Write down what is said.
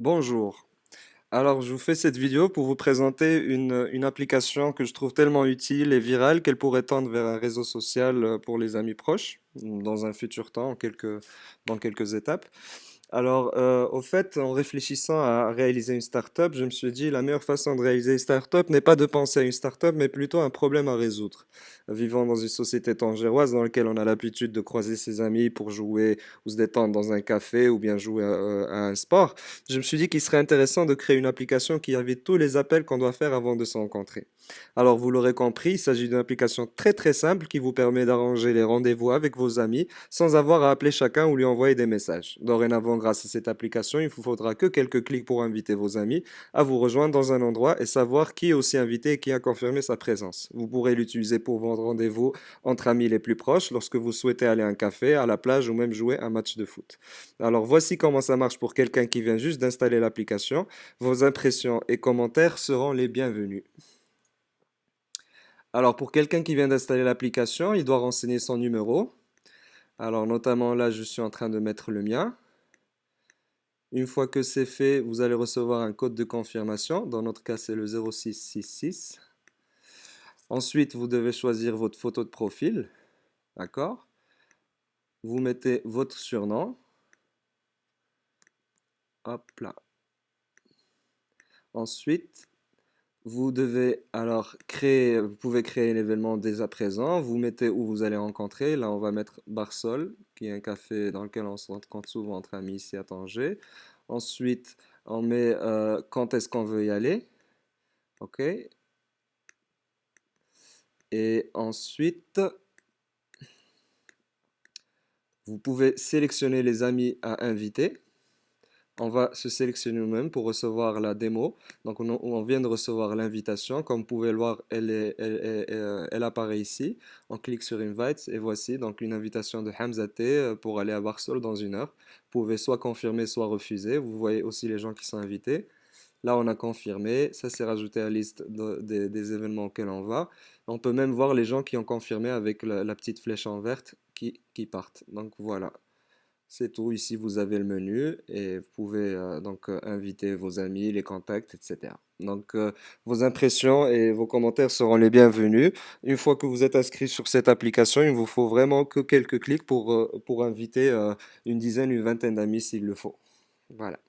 Bonjour. Alors, je vous fais cette vidéo pour vous présenter une application que je trouve tellement utile et virale qu'elle pourrait tendre vers un réseau social pour les amis proches dans un futur temps, dans quelques étapes. Alors, au fait, en réfléchissant à réaliser une startup, je me suis dit la meilleure façon de réaliser une startup n'est pas de penser à une startup, mais plutôt un problème à résoudre. Vivant dans une société tangéroise dans laquelle on a l'habitude de croiser ses amis pour jouer ou se détendre dans un café ou bien jouer à un sport, je me suis dit qu'il serait intéressant de créer une application qui évite tous les appels qu'on doit faire avant de se rencontrer. Alors, vous l'aurez compris, il s'agit d'une application très très simple qui vous permet d'arranger les rendez-vous avec vos amis sans avoir à appeler chacun ou lui envoyer des messages. Dorénavant, grâce à cette application, il ne vous faudra que quelques clics pour inviter vos amis à vous rejoindre dans un endroit et savoir qui est aussi invité et qui a confirmé sa présence. Vous pourrez l'utiliser pour vos rendez-vous entre amis les plus proches lorsque vous souhaitez aller à un café, à la plage ou même jouer un match de foot. Alors voici comment ça marche pour quelqu'un qui vient juste d'installer l'application. Vos impressions et commentaires seront les bienvenus. Alors pour quelqu'un qui vient d'installer l'application, il doit renseigner son numéro. Alors notamment là, je suis en train de mettre le mien. Une fois que c'est fait, vous allez recevoir un code de confirmation. Dans notre cas, c'est le 0666. Ensuite, vous devez choisir votre photo de profil. D'accord? Vous mettez votre surnom. Hop là. Ensuite, vous devez alors créer, vous pouvez créer l'événement dès à présent. Vous mettez où vous allez rencontrer. Là, on va mettre Barsol, qui est un café dans lequel on se rencontre souvent entre amis ici à Tanger. Ensuite, on met quand est-ce qu'on veut y aller. OK? Et ensuite, vous pouvez sélectionner les amis à inviter. On va se sélectionner nous-mêmes pour recevoir la démo. Donc, on vient de recevoir l'invitation. Comme vous pouvez le voir, elle apparaît ici. On clique sur Invite et voici donc une invitation de Hamza T pour aller à Barcelone dans 1 heure. Vous pouvez soit confirmer, soit refuser. Vous voyez aussi les gens qui sont invités. Là, on a confirmé. Ça, c'est rajouté à la liste des événements auxquels on va. On peut même voir les gens qui ont confirmé avec la petite flèche en verte qui partent. Donc voilà, c'est tout. Ici, vous avez le menu et vous pouvez inviter vos amis, les contacts, etc. Donc, vos impressions et vos commentaires seront les bienvenus. Une fois que vous êtes inscrit sur cette application, il ne vous faut vraiment que quelques clics pour inviter une dizaine, une vingtaine d'amis s'il le faut. Voilà.